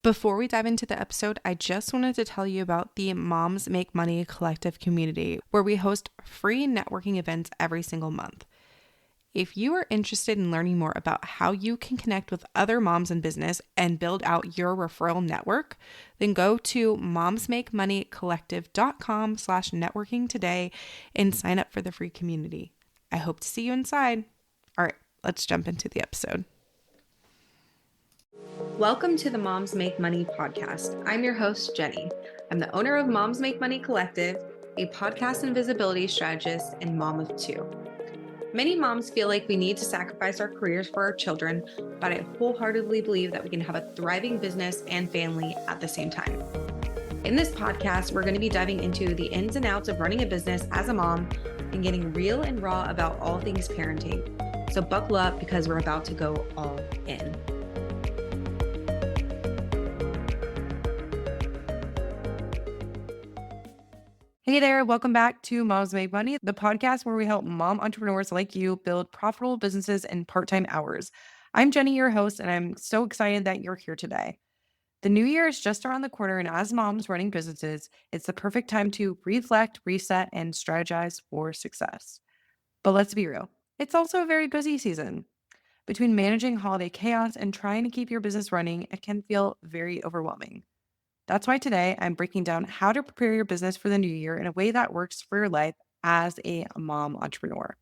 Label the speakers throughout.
Speaker 1: Before we dive into the episode, I just wanted to tell you about the Moms Make Money Collective community, where we host free networking events every single month. If you are interested in learning more about how you can connect with other moms in business and build out your referral network, then go to momsmakemoneycollective.com/networking today and sign up for the free community. I hope to see you inside. All right, let's jump into the episode. Welcome to the Moms Make Money podcast. I'm your host, Jenny. I'm the owner of Moms Make Money Collective, a podcast and visibility strategist and mom of two. Many moms feel like we need to sacrifice our careers for our children, but I wholeheartedly believe that we can have a thriving business and family at the same time. In this podcast, we're going to be diving into the ins and outs of running a business as a mom and getting real and raw about all things parenting. So buckle up because we're about to go all in. Hey there, welcome back to Moms Make Money, the podcast where we help mom entrepreneurs like you build profitable businesses in part-time hours. I'm Jenny, your host, and I'm so excited that you're here today. The new year is just around the corner, and as moms running businesses, it's the perfect time to reflect, reset, and strategize for success. But let's be real, it's also a very busy season. Between managing holiday chaos and trying to keep your business running, it can feel very overwhelming. That's why today I'm breaking down how to prepare your business for the new year in a way that works for your life as a mom entrepreneur.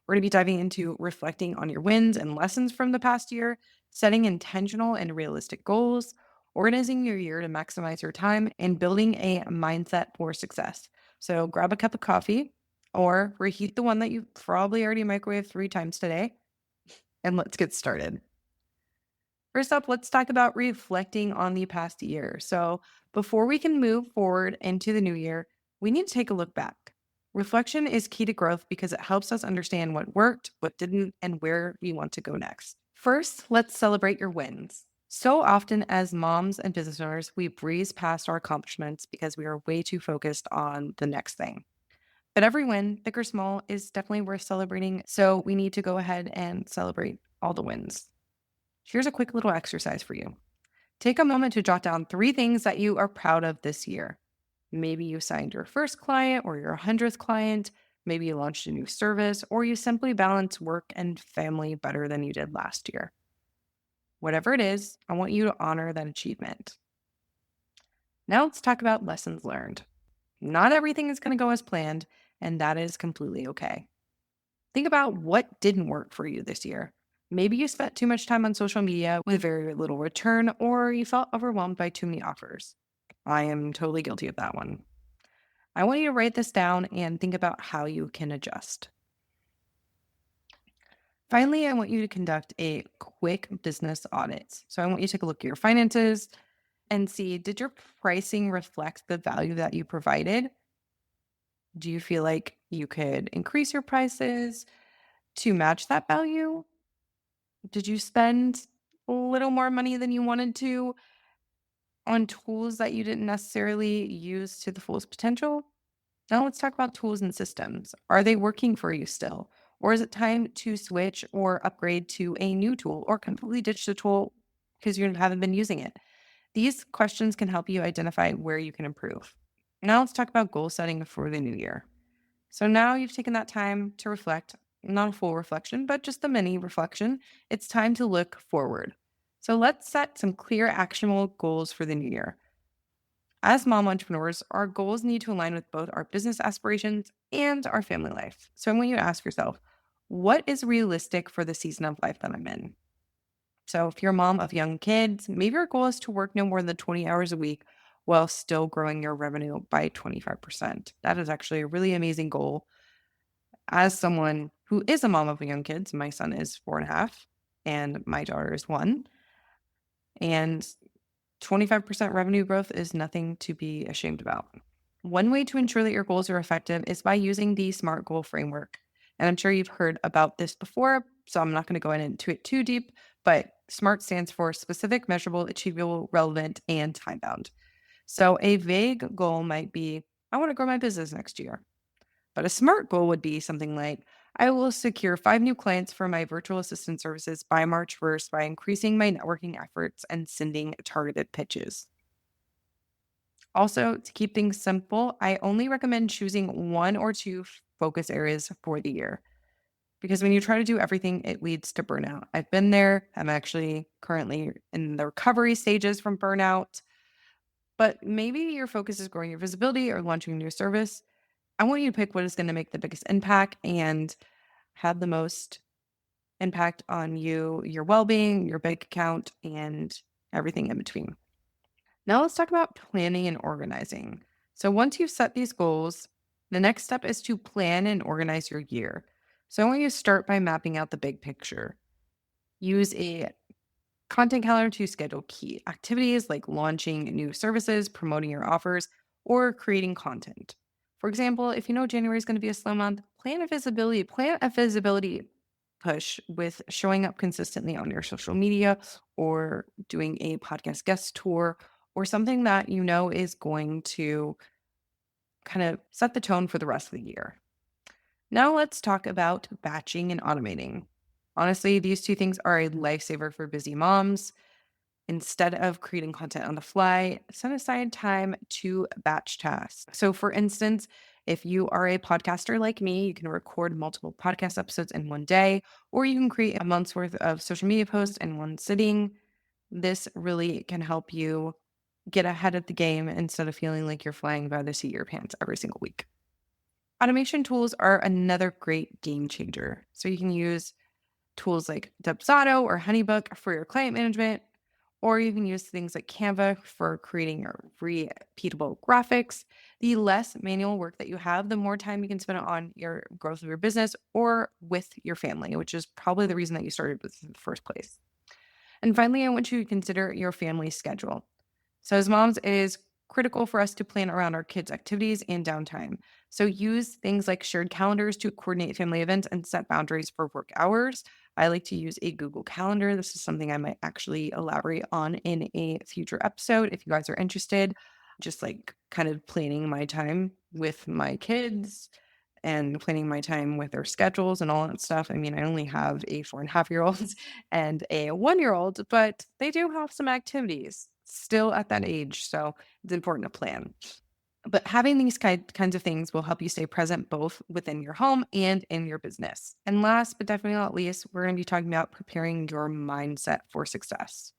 Speaker 1: We're going to be diving into reflecting on your wins and lessons from the past year, setting intentional and realistic goals, organizing your year to maximize your time, and building a mindset for success. So grab a cup of coffee or reheat the one that you probably already microwaved 3 times today, and let's get started. First up, let's talk about reflecting on the past year. So, before we can move forward into the new year, we need to take a look back. Reflection is key to growth because it helps us understand what worked, what didn't, and where we want to go next. First, let's celebrate your wins. So often, as moms and business owners, we breeze past our accomplishments because we are way too focused on the next thing. But every win, big or small, is definitely worth celebrating. So, we need to go ahead and celebrate all the wins. Here's a quick little exercise for you. Take a moment to jot down 3 things that you are proud of this year. Maybe you signed your first client or your 100th client. Maybe you launched a new service, or you simply balanced work and family better than you did last year. Whatever it is, I want you to honor that achievement. Now let's talk about lessons learned. Not everything is going to go as planned, and that is completely okay. Think about what didn't work for you this year. Maybe you spent too much time on social media with very little return, or you felt overwhelmed by too many offers. I am totally guilty of that one. I want you to write this down and think about how you can adjust. Finally, I want you to conduct a quick business audit. So I want you to take a look at your finances and see, did your pricing reflect the value that you provided? Do you feel like you could increase your prices to match that value? Did you spend a little more money than you wanted to on tools that you didn't necessarily use to the fullest potential? Now let's talk about tools and systems. Are they working for you still? Or is it time to switch or upgrade to a new tool or completely ditch the tool because you haven't been using it? These questions can help you identify where you can improve. Now let's talk about goal setting for the new year. So now you've taken that time to reflect, not a full reflection, but just a mini reflection. It's time to look forward. So let's set some clear, actionable goals for the new year. As mom entrepreneurs, our goals need to align with both our business aspirations and our family life. So I want you to ask yourself, what is realistic for the season of life that I'm in? So if you're a mom of young kids, maybe your goal is to work no more than 20 hours a week while still growing your revenue by 25%. That is actually a really amazing goal. As someone who is a mom of young kids, my son is 4.5 and my daughter is 1. And 25% revenue growth is nothing to be ashamed about. One way to ensure that your goals are effective is by using the SMART goal framework. And I'm sure you've heard about this before, so I'm not going to go into it too deep, but SMART stands for specific, measurable, achievable, relevant, and time bound. So a vague goal might be, I want to grow my business next year. But a SMART goal would be something like, I will secure 5 new clients for my virtual assistant services by March 1st by increasing my networking efforts and sending targeted pitches. Also, to keep things simple, I only recommend choosing one or two focus areas for the year because when you try to do everything, it leads to burnout. I've been there. I'm actually currently in the recovery stages from burnout, but maybe your focus is growing your visibility or launching a new service. I want you to pick what is going to make the biggest impact and have the most impact on you, your well being, your bank account, and everything in between. Now let's talk about planning and organizing. So once you've set these goals, the next step is to plan and organize your year. So I want you to start by mapping out the big picture. Use a content calendar to schedule key activities like launching new services, promoting your offers, or creating content. For example, if you know January is going to be a slow month, plan a visibility push with showing up consistently on your social media or doing a podcast guest tour or something that you know is going to kind of set the tone for the rest of the year. Now let's talk about batching and automating. Honestly, these two things are a lifesaver for busy moms. Instead of creating content on the fly, set aside time to batch tasks. So, for instance, if you are a podcaster like me, you can record multiple podcast episodes in one day, or you can create a month's worth of social media posts in one sitting. This really can help you get ahead of the game instead of feeling like you're flying by the seat of your pants every single week. Automation tools are another great game changer. So, you can use tools like Dubsado or Honeybook for your client management, or you can use things like Canva for creating your repeatable graphics. The less manual work that you have, the more time you can spend on your growth of your business or with your family, which is probably the reason that you started with in the first place. And finally, I want you to consider your family schedule. So, as moms, it is critical for us to plan around our kids' activities and downtime. So, use things like shared calendars to coordinate family events and set boundaries for work hours. I like to use a Google Calendar. This is something I might actually elaborate on in a future episode if you guys are interested. Just like kind of planning my time with my kids and planning my time with their schedules and all that stuff. I mean, I only have a 4.5 year old and a 1 year old, but they do have some activities still at that age. So it's important to plan. But having these kinds of things will help you stay present both within your home and in your business. And last but definitely not least, we're going to be talking about preparing your mindset for success.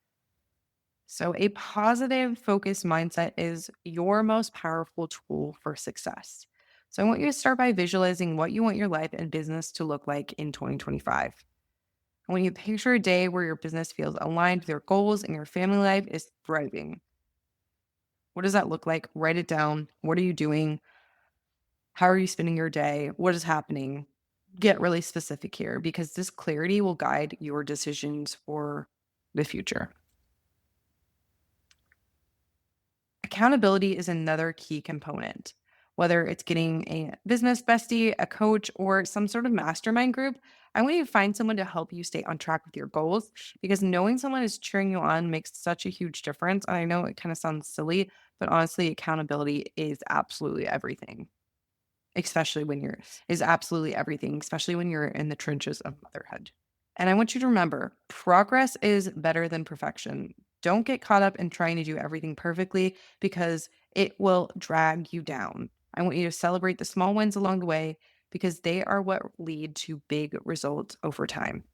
Speaker 1: So, a positive focused mindset is your most powerful tool for success. So, I want you to start by visualizing what you want your life and business to look like in 2025. I want you to picture a day where your business feels aligned with your goals and your family life is thriving. What does that look like? Write it down. What are you doing? How are you spending your day? What is happening? Get really specific here because this clarity will guide your decisions for the future. Accountability is another key component. Whether it's getting a business bestie, a coach, or some sort of mastermind group, I want you to find someone to help you stay on track with your goals because knowing someone is cheering you on makes such a huge difference. And I know it kind of sounds silly, but honestly, accountability is absolutely everything, especially when you're is absolutely everything, especially when you're in the trenches of motherhood. And I want you to remember progress is better than perfection. Don't get caught up in trying to do everything perfectly because it will drag you down. I want you to celebrate the small wins along the way because they are what lead to big results over time.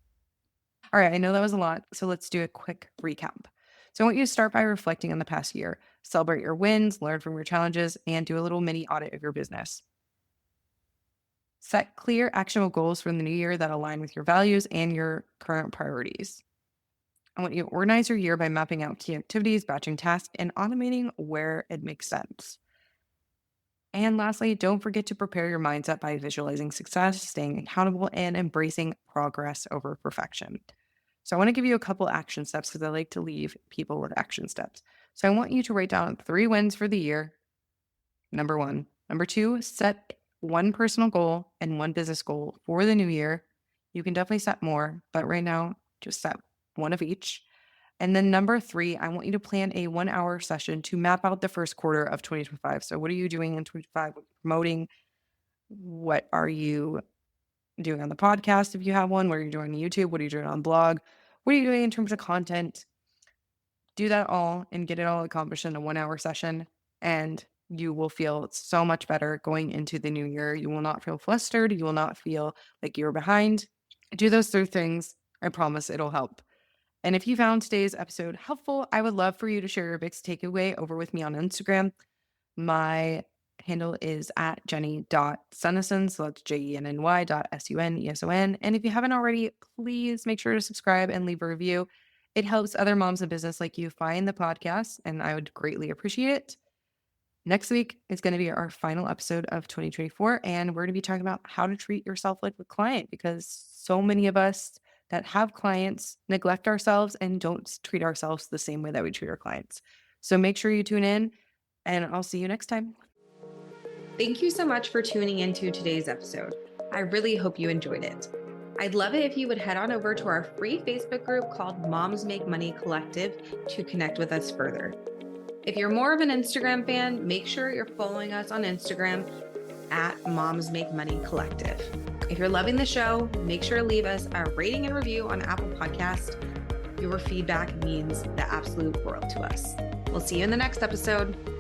Speaker 1: All right, I know that was a lot, so let's do a quick recap. So I want you to start by reflecting on the past year, celebrate your wins, learn from your challenges, and do a little mini audit of your business. Set clear, actionable goals for the new year that align with your values and your current priorities. I want you to organize your year by mapping out key activities, batching tasks, and automating where it makes sense. And lastly, don't forget to prepare your mindset by visualizing success, staying accountable, and embracing progress over perfection. So, I want to give you a couple action steps because I like to leave people with action steps. So, I want you to write down 3 wins for the year. Number one. Number two, set one personal goal and one business goal for the new year. You can definitely set more, but right now, just set one of each. And then number three, I want you to plan a 1 hour session to map out the first quarter of 2025. So, what are you doing in 2025? What are you promoting? What are you doing on the podcast if you have one? What are you doing on YouTube? What are you doing on blog? What are you doing in terms of content? Do that all and get it all accomplished in a 1-hour session, and you will feel so much better going into the new year. You will not feel flustered. You will not feel like you're behind. Do those 3 things. I promise it'll help. And if you found today's episode helpful, I would love for you to share your biggest takeaway over with me on Instagram. My handle is at jenny.suneson. So that's JENNY.SUNESON. And if you haven't already, please make sure to subscribe and leave a review. It helps other moms in business like you find the podcast, and I would greatly appreciate it. Next week is going to be our final episode of 2024, and we're going to be talking about how to treat yourself like a client, because so many of us that have clients neglect ourselves and don't treat ourselves the same way that we treat our clients. So make sure you tune in, and I'll see you next time. Thank you so much for tuning into today's episode. I really hope you enjoyed it. I'd love it if you would head on over to our free Facebook group called Moms Make Money Collective to connect with us further. If you're more of an Instagram fan, make sure you're following us on Instagram at Moms Make Money Collective. If you're loving the show, make sure to leave us a rating and review on Apple Podcast. Your feedback means the absolute world to us. We'll see you in the next episode.